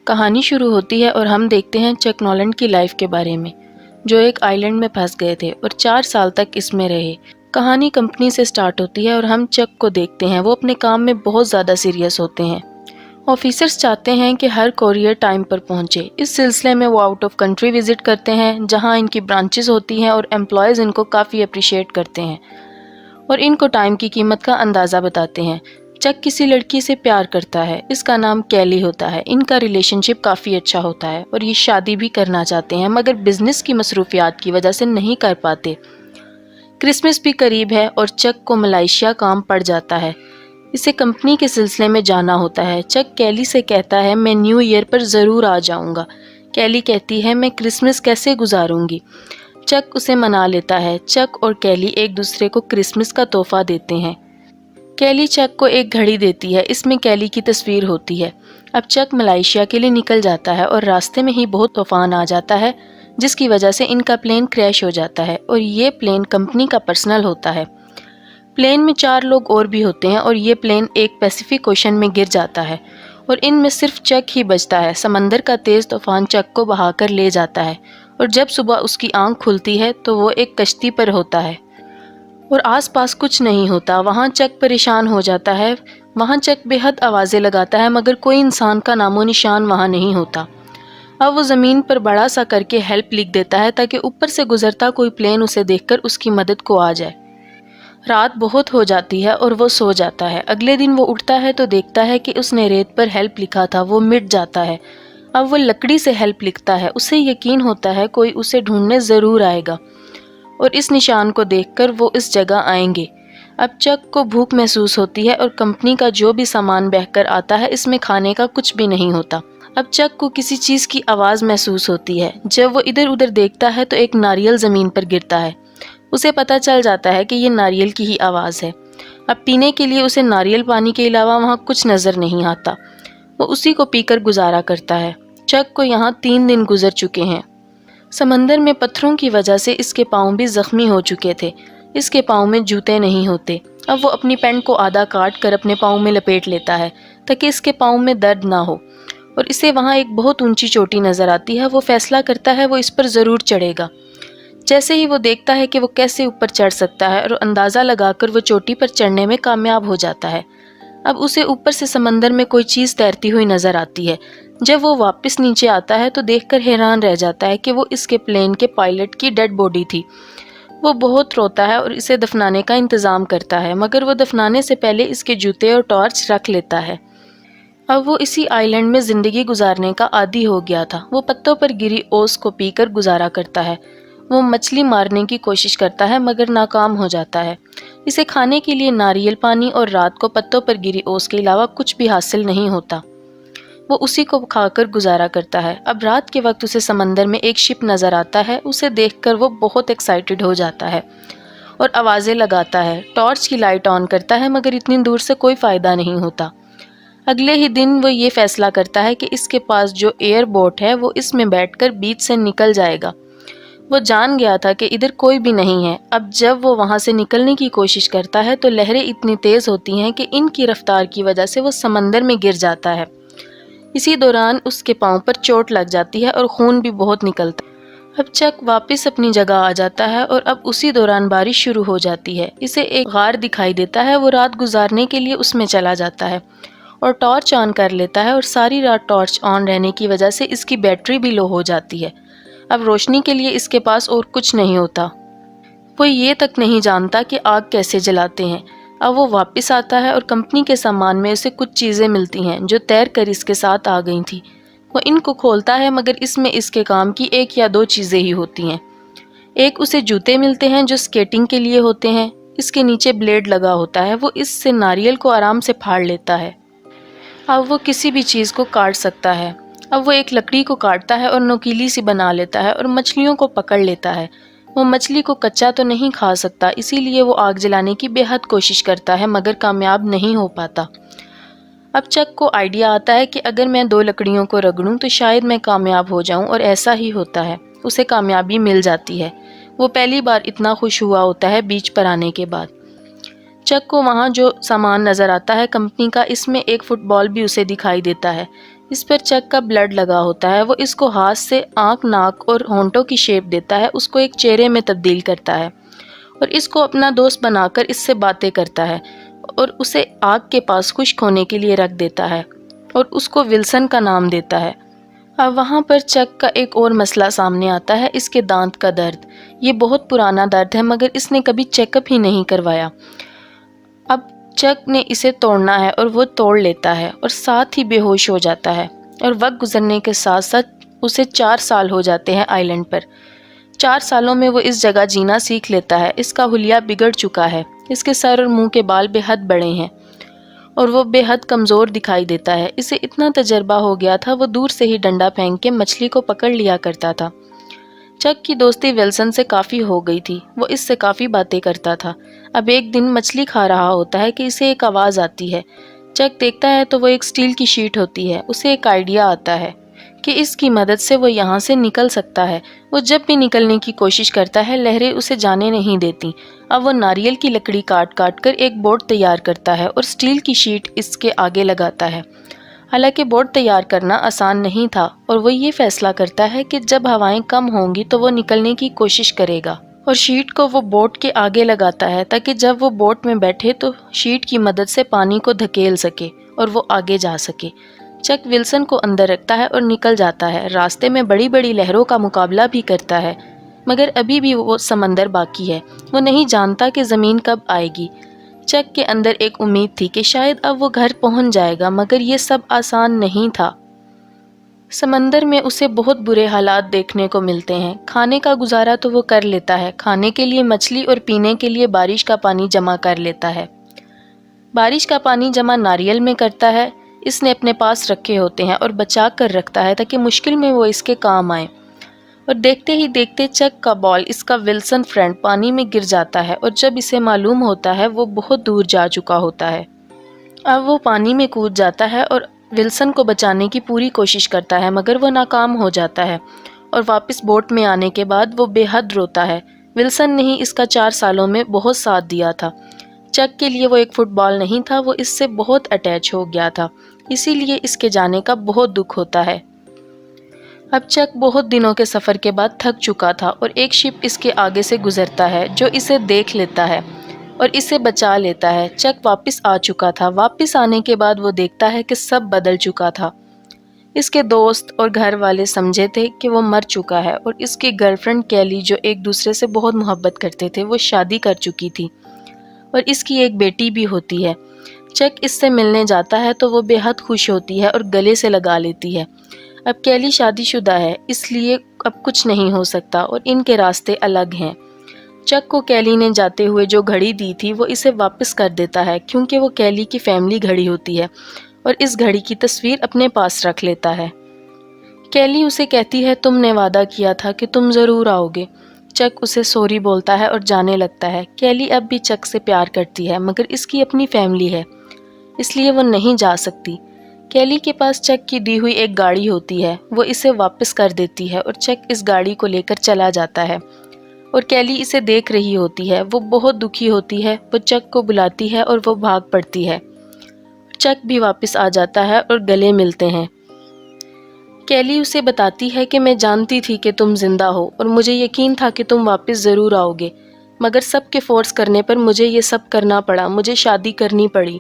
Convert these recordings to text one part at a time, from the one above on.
کہانی شروع ہوتی ہے اور ہم دیکھتے ہیں چک نولینڈ کی لائف کے بارے میں، جو ایک آئی لینڈ میں پھنس گئے تھے اور 4 سال تک اس میں رہے۔ کہانی کمپنی سے سٹارٹ ہوتی ہے اور ہم چک کو دیکھتے ہیں وہ اپنے کام میں بہت زیادہ سیریس ہوتے ہیں۔ آفیسرز چاہتے ہیں کہ ہر کوریئر ٹائم پر پہنچے۔ اس سلسلے میں وہ آؤٹ آف کنٹری وزٹ کرتے ہیں جہاں ان کی برانچز ہوتی ہیں اور امپلائیز ان کو کافی اپریشیٹ کرتے ہیں اور ان کو ٹائم کی قیمت کا اندازہ بتاتے ہیں۔ چک کسی لڑکی سے پیار کرتا ہے، اس کا نام کیلی ہوتا ہے۔ ان کا ریلیشن شپ کافی اچھا ہوتا ہے اور یہ شادی بھی کرنا چاہتے ہیں مگر بزنس کی مصروفیات کی وجہ سے نہیں کر پاتے۔ کرسمس بھی قریب ہے اور چک کو ملائیشیا کام پڑ جاتا ہے۔ اسے کمپنی کے سلسلے میں جانا ہوتا ہے۔ چک کیلی سے کہتا ہے میں نیو ایئر پر ضرور آ جاؤں گا۔ کیلی کہتی ہے میں کرسمس کیسے گزاروں گی؟ چک اسے منا لیتا ہے۔ چک اور کیلی ایک دوسرے کو کرسمس کا تحفہ دیتے ہیں۔ کیلی چک کو ایک گھڑی دیتی ہے، اس میں کیلی کی تصویر ہوتی ہے۔ اب چک ملائیشیا کے لیے نکل جاتا ہے اور راستے میں ہی بہت طوفان آ جاتا ہے جس کی وجہ سے ان کا پلین کریش ہو جاتا ہے اور یہ پلین کمپنی کا پرسنل ہوتا ہے۔ پلین میں 4 لوگ اور بھی ہوتے ہیں اور یہ پلین ایک پیسیفک اوشن میں گر جاتا ہے اور ان میں صرف چک ہی بچتا ہے۔ سمندر کا تیز طوفان چک کو بہا کر لے جاتا ہے اور جب صبح اس کی آنکھ کھلتی ہے تو وہ ایک کشتی پر ہوتا ہے اور آس پاس کچھ نہیں ہوتا۔ وہاں چک پریشان ہو جاتا ہے۔ وہاں چک بے حد آوازیں لگاتا ہے مگر کوئی انسان کا نام و نشان وہاں نہیں ہوتا۔ اب وہ زمین پر بڑا سا کر کے ہیلپ لکھ دیتا ہے تاکہ اوپر سے گزرتا کوئی پلین اسے دیکھ کر اس کی مدد کو آ جائے۔ رات بہت ہو جاتی ہے اور وہ سو جاتا ہے۔ اگلے دن وہ اٹھتا ہے تو دیکھتا ہے کہ اس نے ریت پر ہیلپ لکھا تھا وہ مٹ جاتا ہے۔ اب وہ لکڑی سے ہیلپ لکھتا ہے۔ اسے یقین ہوتا ہے کوئی اسے ڈھونڈنے ضرور آئے گا اور اس نشان کو دیکھ کر وہ اس جگہ آئیں گے۔ اب چک کو بھوک محسوس ہوتی ہے اور کمپنی کا جو بھی سامان بہہ کر آتا ہے اس میں کھانے کا کچھ بھی نہیں ہوتا۔ اب چک کو کسی چیز کی آواز محسوس ہوتی ہے۔ جب وہ ادھر ادھر دیکھتا ہے تو ایک ناریل زمین پر گرتا ہے۔ اسے پتہ چل جاتا ہے کہ یہ ناریل کی ہی آواز ہے۔ اب پینے کے لیے اسے ناریل پانی کے علاوہ وہاں کچھ نظر نہیں آتا۔ وہ اسی کو پی کر گزارا کرتا ہے۔ چک کو یہاں 3 دن گزر چکے ہیں۔ سمندر میں پتھروں کی وجہ سے اس کے پاؤں بھی زخمی ہو چکے تھے۔ اس کے پاؤں میں جوتے نہیں ہوتے۔ اب وہ اپنی پینٹ کو آدھا کاٹ کر اپنے پاؤں میں لپیٹ لیتا ہے تاکہ اس کے پاؤں میں درد نہ ہو اور اسے وہاں ایک بہت اونچی چوٹی نظر آتی ہے۔ وہ فیصلہ کرتا ہے وہ اس پر ضرور چڑھے گا۔ جیسے ہی وہ دیکھتا ہے کہ وہ کیسے اوپر چڑھ سکتا ہے اور اندازہ لگا کر وہ چوٹی پر چڑھنے میں کامیاب ہو جاتا ہے۔ اب اسے اوپر سے سمندر میں کوئی چیز تیرتی ہوئی نظر آتی ہے۔ جب وہ واپس نیچے آتا ہے تو دیکھ کر حیران رہ جاتا ہے کہ وہ اس کے پلین کے پائلٹ کی ڈیڈ باڈی تھی۔ وہ بہت روتا ہے اور اسے دفنانے کا انتظام کرتا ہے مگر وہ دفنانے سے پہلے اس کے جوتے اور ٹارچ رکھ لیتا ہے۔ اب وہ اسی آئی لینڈ میں زندگی گزارنے کا عادی ہو گیا تھا۔ وہ پتوں پر گری اوس کو پی کر گزارا کرتا ہے۔ وہ مچھلی مارنے کی کوشش کرتا ہے مگر ناکام ہو جاتا ہے۔ اسے کھانے کے لیے ناریل پانی اور رات کو پتوں پر گری اوس کے علاوہ کچھ بھی حاصل نہیں ہوتا۔ وہ اسی کو کھا کر گزارا کرتا ہے۔ اب رات کے وقت اسے سمندر میں ایک شپ نظر آتا ہے۔ اسے دیکھ کر وہ بہت ایکسائٹڈ ہو جاتا ہے اور آوازیں لگاتا ہے۔ ٹارچ کی لائٹ آن کرتا ہے مگر اتنی دور سے کوئی فائدہ نہیں ہوتا۔ اگلے ہی دن وہ یہ فیصلہ کرتا ہے کہ اس کے پاس جو ایئر بوٹ ہے وہ اس میں بیٹھ کر بیچ سے نکل جائے گا۔ وہ جان گیا تھا کہ ادھر کوئی بھی نہیں ہے۔ اب جب وہ وہاں سے نکلنے کی کوشش کرتا ہے تو لہریں اتنی تیز ہوتی ہیں کہ ان کی رفتار کی وجہ سے وہ سمندر میں گر جاتا ہے۔ اسی دوران اس کے پاؤں پر چوٹ لگ جاتی ہے اور خون بھی بہت نکلتا ہے۔ اب چک واپس اپنی جگہ آ جاتا ہے اور اب اسی دوران بارش شروع ہو جاتی ہے۔ اسے ایک غار دکھائی دیتا ہے۔ وہ رات گزارنے کے لیے اس میں چلا جاتا ہے اور ٹارچ آن کر لیتا ہے اور ساری رات ٹارچ آن رہنے کی وجہ سے اس کی بیٹری بھی لو ہو جاتی ہے۔ اب روشنی کے لیے اس کے پاس اور کچھ نہیں ہوتا۔ وہ یہ تک نہیں جانتا کہ آگ کیسے جلاتے ہیں۔ اب وہ واپس آتا ہے اور کمپنی کے سامان میں اسے کچھ چیزیں ملتی ہیں جو تیر کر اس کے ساتھ آ گئی تھیں۔ وہ ان کو کھولتا ہے مگر اس میں اس کے کام کی 1 یا 2 چیزیں ہی ہوتی ہیں۔ ایک اسے جوتے ملتے ہیں جو سکیٹنگ کے لیے ہوتے ہیں۔ اس کے نیچے بلیڈ لگا ہوتا ہے۔ وہ اس سے ناریل کو آرام سے پھاڑ لیتا ہے۔ اب وہ کسی بھی چیز کو کاٹ سکتا ہے۔ اب وہ ایک لکڑی کو کاٹتا ہے اور نوکیلی سی بنا لیتا ہے اور مچھلیوں کو پکڑ لیتا ہے۔ وہ مچھلی کو کچا تو نہیں کھا سکتا اسی لیے وہ آگ جلانے کی بے حد کوشش کرتا ہے مگر کامیاب نہیں ہو پاتا۔ اب چک کو آئیڈیا آتا ہے کہ اگر میں 2 لکڑیوں کو رگڑوں تو شاید میں کامیاب ہو جاؤں اور ایسا ہی ہوتا ہے۔ اسے کامیابی مل جاتی ہے۔ وہ پہلی بار اتنا خوش ہوا ہوتا ہے بیچ پر آنے کے بعد۔ چک کو وہاں جو سامان نظر آتا ہے کمپنی کا، اس میں ایک فٹ بال بھی اسے دکھائی دیتا ہے۔ اس پر چک کا بلڈ لگا ہوتا ہے۔ وہ اس کو ہاتھ سے آنکھ، ناک اور ہونٹوں کی شیپ دیتا ہے، اس کو ایک چہرے میں تبدیل کرتا ہے اور اس کو اپنا دوست بنا کر اس سے باتیں کرتا ہے اور اسے آگ کے پاس خشک ہونے کے لیے رکھ دیتا ہے اور اس کو ولسن کا نام دیتا ہے۔ اب وہاں پر چک کا ایک اور مسئلہ سامنے آتا ہے، اس کے دانت کا درد۔ یہ بہت پرانا درد ہے مگر اس نے کبھی چیک اپ ہی نہیں کروایا۔ اب چک نے اسے توڑنا ہے اور وہ توڑ لیتا ہے اور ساتھ ہی بے ہوش ہو جاتا ہے، اور وقت گزرنے کے ساتھ ساتھ اسے 4 سال ہو جاتے ہیں آئی لینڈ پر۔ 4 سالوں میں وہ اس جگہ جینا سیکھ لیتا ہے۔ اس کا حلیہ بگڑ چکا ہے، اس کے سر اور منہ کے بال بے حد بڑے ہیں اور وہ بے حد کمزور دکھائی دیتا ہے۔ اسے اتنا تجربہ ہو گیا تھا، وہ دور سے ہی ڈنڈا پھینک کے مچھلی کو پکڑ لیا کرتا تھا۔ چک کی دوستی ولسن سے کافی ہو گئی تھی، وہ اس سے کافی باتیں کرتا تھا۔ اب ایک دن مچھلی کھا رہا ہوتا ہے کہ اسے ایک آواز آتی ہے۔ چک دیکھتا ہے تو وہ ایک سٹیل کی شیٹ ہوتی ہے۔ اسے ایک آئیڈیا آتا ہے کہ اس کی مدد سے وہ یہاں سے نکل سکتا ہے۔ وہ جب بھی نکلنے کی کوشش کرتا ہے لہریں اسے جانے نہیں دیتی۔ اب وہ ناریل کی لکڑی کاٹ کاٹ کر ایک بورڈ تیار کرتا ہے اور سٹیل کی شیٹ اس کے آگے لگاتا ہے۔ حالانکہ بورڈ تیار کرنا آسان نہیں تھا اور وہ یہ فیصلہ کرتا ہے کہ جب ہوائیں کم ہوں گی تو وہ نکلنے کی کوشش کرے گا، اور شیٹ کو وہ بوٹ کے آگے لگاتا ہے تاکہ جب وہ بوٹ میں بیٹھے تو شیٹ کی مدد سے پانی کو دھکیل سکے اور وہ آگے جا سکے۔ چک ولسن کو اندر رکھتا ہے اور نکل جاتا ہے۔ راستے میں بڑی بڑی لہروں کا مقابلہ بھی کرتا ہے مگر ابھی بھی وہ سمندر باقی ہے۔ وہ نہیں جانتا کہ زمین کب آئے گی۔ چک کے اندر ایک امید تھی کہ شاید اب وہ گھر پہنچ جائے گا مگر یہ سب آسان نہیں تھا۔ سمندر میں اسے بہت برے حالات دیکھنے کو ملتے ہیں۔ کھانے کا گزارا تو وہ کر لیتا ہے، کھانے کے لیے مچھلی اور پینے کے لیے بارش کا پانی جمع کر لیتا ہے۔ بارش کا پانی جمع ناریل میں کرتا ہے، اس نے اپنے پاس رکھے ہوتے ہیں اور بچا کر رکھتا ہے تاکہ مشکل میں وہ اس کے کام آئے۔ اور دیکھتے ہی دیکھتے چک کا بال، اس کا ولسن فرینڈ، پانی میں گر جاتا ہے اور جب اسے معلوم ہوتا ہے وہ بہت دور جا چکا ہوتا ہے۔ اب وہ پانی میں کود جاتا ہے اور ولسن کو بچانے کی پوری کوشش کرتا ہے مگر وہ ناکام ہو جاتا ہے، اور واپس بوٹ میں آنے کے بعد وہ بے حد روتا ہے۔ ولسن نے ہی اس کا 4 سالوں میں بہت ساتھ دیا تھا۔ چک کے لیے وہ ایک فٹ بال نہیں تھا، وہ اس سے بہت اٹیچ ہو گیا تھا، اسی لیے اس کے جانے کا بہت دکھ ہوتا ہے۔ اب چک بہت دنوں کے سفر کے بعد تھک چکا تھا اور ایک شپ اس کے آگے سے گزرتا ہے جو اسے دیکھ لیتا ہے اور اسے بچا لیتا ہے۔ چک واپس آ چکا تھا۔ واپس آنے کے بعد وہ دیکھتا ہے کہ سب بدل چکا تھا۔ اس کے دوست اور گھر والے سمجھے تھے کہ وہ مر چکا ہے، اور اس کی گرل فرینڈ کیلی جو ایک دوسرے سے بہت محبت کرتے تھے وہ شادی کر چکی تھی اور اس کی ایک بیٹی بھی ہوتی ہے۔ چک اس سے ملنے جاتا ہے تو وہ بے حد خوش ہوتی ہے اور گلے سے لگا لیتی ہے۔ اب کیلی شادی شدہ ہے، اس لیے اب کچھ نہیں ہو سکتا اور ان کے راستے الگ ہیں۔ چک کو کیلی نے جاتے ہوئے جو گھڑی دی تھی وہ اسے واپس کر دیتا ہے کیونکہ وہ کیلی کی فیملی گھڑی ہوتی ہے اور اس گھڑی کی تصویر اپنے پاس رکھ لیتا ہے۔ کیلی اسے کہتی ہے تم نے وعدہ کیا تھا کہ تم ضرور آؤ گے۔ چک اسے سوری بولتا ہے اور جانے لگتا ہے۔ کیلی اب بھی چک سے پیار کرتی ہے مگر اس کی اپنی فیملی ہے اس لیے وہ نہیں جا سکتی۔ کیلی کے پاس چک کی دی ہوئی ایک گاڑی ہوتی ہے، وہ اسے واپس کر دیتی ہے اور چک اس گاڑی کو لے کر چلا جاتا ہے اور کیلی اسے دیکھ رہی ہوتی ہے۔ وہ بہت دکھی ہوتی ہے، وہ چک کو بلاتی ہے اور وہ بھاگ پڑتی ہے۔ چک بھی واپس آ جاتا ہے اور گلے ملتے ہیں۔ کیلی اسے بتاتی ہے کہ میں جانتی تھی کہ تم زندہ ہو اور مجھے یقین تھا کہ تم واپس ضرور آؤ گے، مگر سب کے فورس کرنے پر مجھے یہ سب کرنا پڑا، مجھے شادی کرنی پڑی۔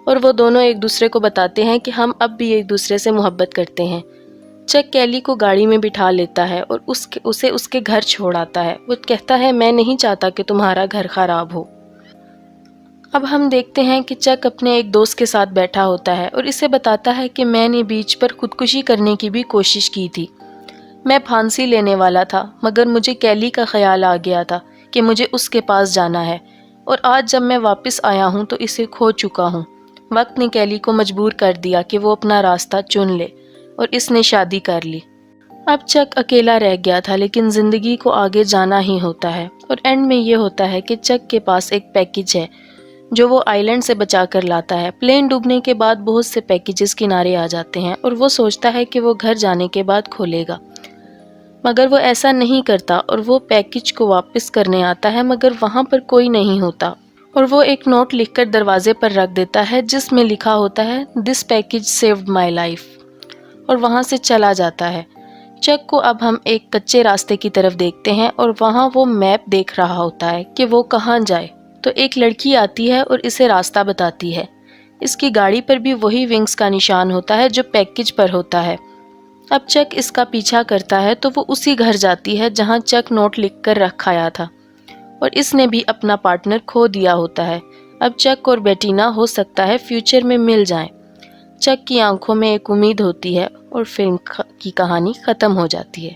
اور وہ دونوں ایک دوسرے کو بتاتے ہیں کہ ہم اب بھی ایک دوسرے سے محبت کرتے ہیں۔ چک کیلی کو گاڑی میں بٹھا لیتا ہے اور اسے اس کے گھر چھوڑ آتا ہے۔ وہ کہتا ہے میں نہیں چاہتا کہ تمہارا گھر خراب ہو۔ اب ہم دیکھتے ہیں کہ چک اپنے ایک دوست کے ساتھ بیٹھا ہوتا ہے اور اسے بتاتا ہے کہ میں نے بیچ پر خودکشی کرنے کی بھی کوشش کی تھی۔ میں پھانسی لینے والا تھا مگر مجھے کیلی کا خیال آ گیا تھا کہ مجھے اس کے پاس جانا ہے، اور آج جب میں واپس آیا ہوں تو اسے کھو چکا ہوں۔ وقت نے کیلی کو مجبور کر دیا کہ وہ اپنا راستہ چن لے اور اس نے شادی کر لی۔ اب چک اکیلا رہ گیا تھا لیکن زندگی کو آگے جانا ہی ہوتا ہے، اور اینڈ میں یہ ہوتا ہے کہ چک کے پاس ایک پیکج ہے جو وہ آئی لینڈ سے بچا کر لاتا ہے۔ پلین ڈوبنے کے بعد بہت سے پیکجز کنارے آ جاتے ہیں اور وہ سوچتا ہے کہ وہ گھر جانے کے بعد کھولے گا، مگر وہ ایسا نہیں کرتا اور وہ پیکج کو واپس کرنے آتا ہے مگر وہاں پر کوئی نہیں ہوتا، اور وہ ایک نوٹ لکھ کر دروازے پر رکھ دیتا ہے جس میں لکھا ہوتا ہے دس پیکج سیوڈ مائی لائف۔ اور وہاں سے چلا جاتا ہے۔ چک کو اب ہم ایک کچے راستے کی طرف دیکھتے ہیں اور وہاں وہ میپ دیکھ رہا ہوتا ہے کہ وہ کہاں جائے، تو ایک لڑکی آتی ہے اور اسے راستہ بتاتی ہے۔ اس کی گاڑی پر بھی وہی ونگز کا نشان ہوتا ہے جو پیکج پر ہوتا ہے۔ اب چک اس کا پیچھا کرتا ہے تو وہ اسی گھر جاتی ہے جہاں چک نوٹ لکھ کر رکھایا تھا، اور اس نے بھی اپنا پارٹنر کھو دیا ہوتا ہے۔ اب چک اور بیٹینا ہو سکتا ہے فیوچر میں مل جائیں۔ چک کی آنکھوں میں ایک امید ہوتی ہے اور فلم کی کہانی ختم ہو جاتی ہے۔